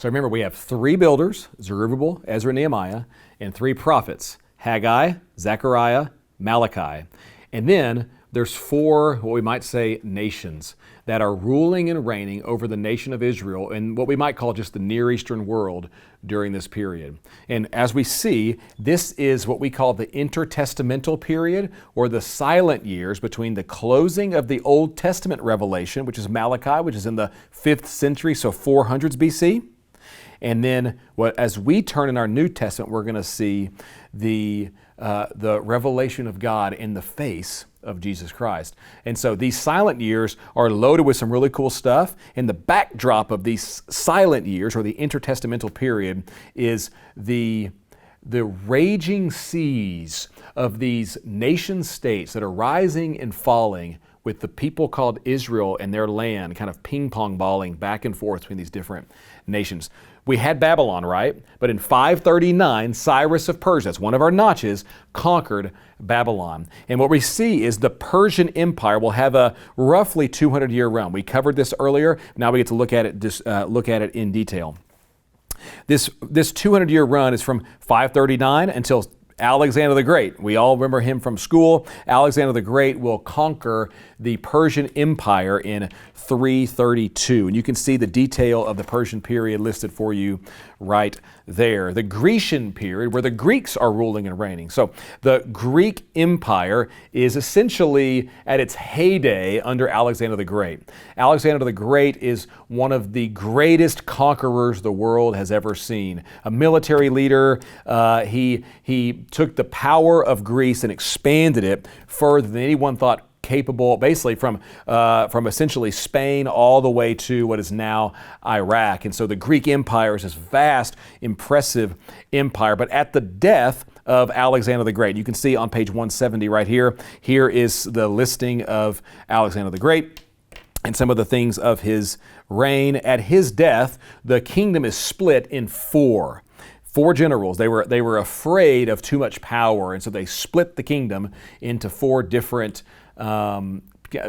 So remember, we have 3 builders, Zerubbabel, Ezra, Nehemiah, and 3 prophets, Haggai, Zechariah, Malachi. And then there's 4, what we might say, nations that are ruling and reigning over the nation of Israel in what we might call just the Near Eastern world during this period. And as we see, this is what we call the intertestamental period, or the silent years between the closing of the Old Testament revelation, which is Malachi, which is in the 5th century, so 400s BC. And then as we turn in our New Testament, we're going to see the revelation of God in the face of Jesus Christ. And so these silent years are loaded with some really cool stuff. And the backdrop of these silent years, or the intertestamental period, is the raging seas of these nation states that are rising and falling, with the people called Israel and their land kind of ping-pong balling back and forth between these different nations. We had Babylon, right? But in 539, Cyrus of Persia, that's one of our notches, conquered Babylon. And what we see is the Persian Empire will have a roughly 200-year run. We covered this earlier. Now we get to look at it in detail. This 200-year run is from 539 until Alexander the Great. We all remember him from school. Alexander the Great will conquer the Persian Empire in 332. And you can see the detail of the Persian period listed for you right there. The Grecian period, where the Greeks are ruling and reigning. So the Greek Empire is essentially at its heyday under Alexander the Great. Alexander the Great is one of the greatest conquerors the world has ever seen. A military leader, he took the power of Greece and expanded it further than anyone thought capable, basically from essentially Spain all the way to what is now Iraq. And so the Greek Empire is this vast, impressive empire. But at the death of Alexander the Great, you can see on page 170 right here, here is the listing of Alexander the Great and some of the things of his reign. At his death, the kingdom is split in 4 generals. They were afraid of too much power, and so they split the kingdom into 4 different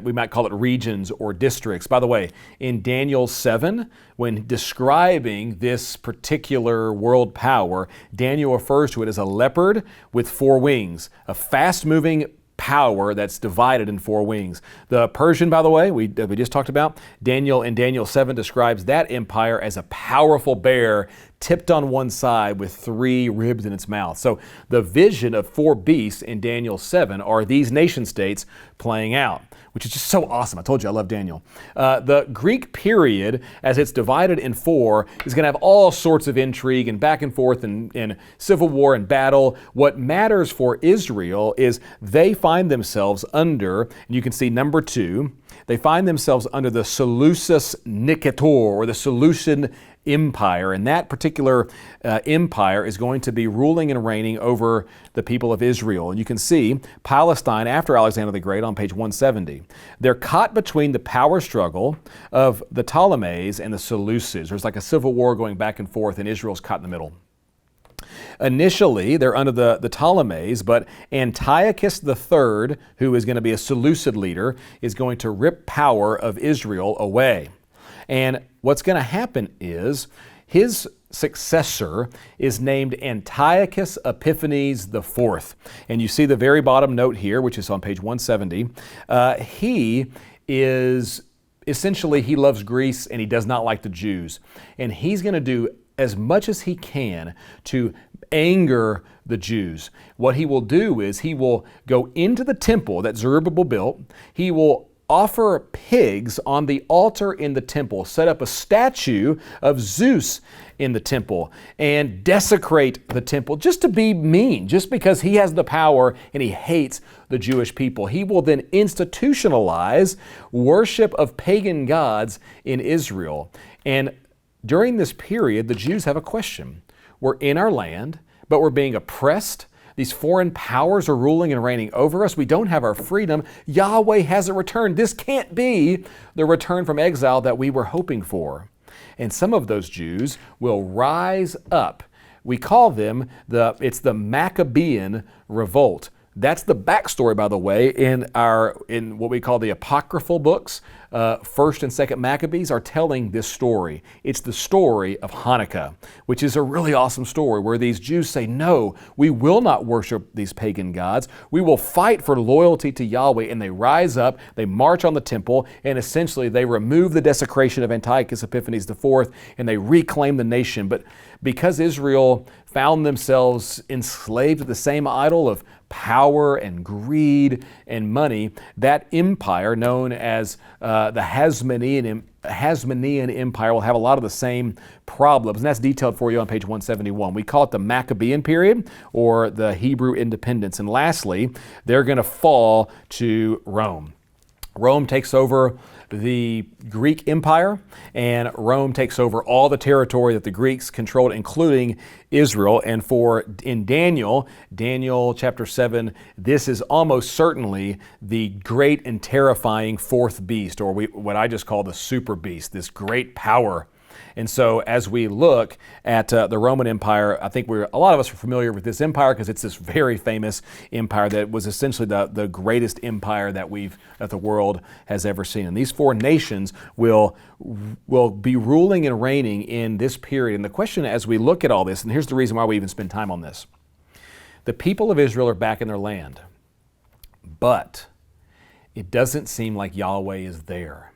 we might call it regions or districts. By the way, in Daniel 7, when describing this particular world power, Daniel refers to it as a leopard with 4 wings, a fast-moving power that's divided in 4 wings. The Persian, by the way, we just talked about, Daniel in Daniel 7 describes that empire as a powerful bear tipped on one side with 3 ribs in its mouth. So the vision of 4 beasts in Daniel 7 are these nation states playing out, which is just so awesome. I told you I love Daniel. The Greek period, as it's divided in 4, is going to have all sorts of intrigue and back and forth and civil war and battle. What matters for Israel is they find themselves under, and you can see number 2, they find themselves under the Seleucus Nicator, or the Seleucian Empire, and that particular empire is going to be ruling and reigning over the people of Israel. And you can see Palestine after Alexander the Great on page 170. They're caught between the power struggle of the Ptolemies and the Seleucids. There's like a civil war going back and forth, and Israel's caught in the middle. Initially, they're under the Ptolemies, but Antiochus III, who is going to be a Seleucid leader, is going to rip power of Israel away. And what's going to happen is his successor is named Antiochus Epiphanes IV. And you see the very bottom note here, which is on page 170. He is essentially, he loves Greece and he does not like the Jews. And he's going to do as much as he can to anger the Jews. What he will do is he will go into the temple that Zerubbabel built. He will offer pigs on the altar in the temple, set up a statue of Zeus in the temple, and desecrate the temple just to be mean, just because he has the power and he hates the Jewish people. He will then institutionalize worship of pagan gods in Israel. And during this period, the Jews have a question. We're in our land, but we're being oppressed. These foreign powers are ruling and reigning over us. We don't have our freedom. Yahweh hasn't returned. This can't be the return from exile that we were hoping for. And some of those Jews will rise up. We call them it's the Maccabean revolt. That's the backstory, by the way, in what we call the apocryphal books, 1st and 2nd Maccabees are telling this story. It's the story of Hanukkah, which is a really awesome story where these Jews say, no, we will not worship these pagan gods. We will fight for loyalty to Yahweh. And they rise up, they march on the temple, and essentially they remove the desecration of Antiochus Epiphanes IV, and they reclaim the nation. But because Israel found themselves enslaved to the same idol of power and greed and money, that empire known as the Hasmonean Empire will have a lot of the same problems, and that's detailed for you on page 171. We call it the Maccabean period or the Hebrew independence. And lastly, they're going to fall to Rome. Rome takes over the Greek Empire, and Rome takes over all the territory that the Greeks controlled, including Israel. And in Daniel chapter 7, this is almost certainly the great and terrifying fourth beast, or what I just call the super beast, this great power. And so as we look at the Roman Empire, I think a lot of us are familiar with this empire because it's this very famous empire that was essentially the greatest empire that the world has ever seen. And these four nations will be ruling and reigning in this period. And the question as we look at all this, and here's the reason why we even spend time on this. The people of Israel are back in their land, but it doesn't seem like Yahweh is there.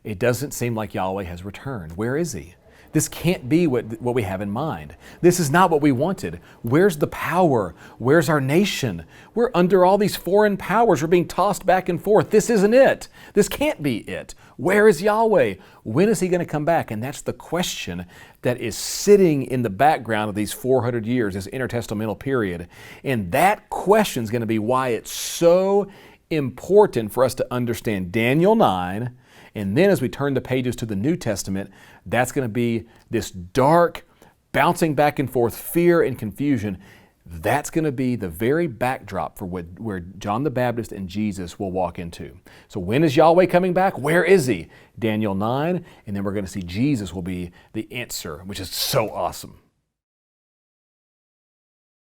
It doesn't seem like Yahweh has returned. Where is He? This can't be what we have in mind. This is not what we wanted. Where's the power? Where's our nation? We're under all these foreign powers. We're being tossed back and forth. This isn't it. This can't be it. Where is Yahweh? When is He going to come back? And that's the question that is sitting in the background of these 400 years, this intertestamental period. And that question is going to be why it's so important for us to understand Daniel 9. And then as we turn the pages to the New Testament, that's going to be this dark, bouncing back and forth fear and confusion. That's going to be the very backdrop for where John the Baptist and Jesus will walk into. So when is Yahweh coming back? Where is He? Daniel 9, and then we're going to see Jesus will be the answer, which is so awesome.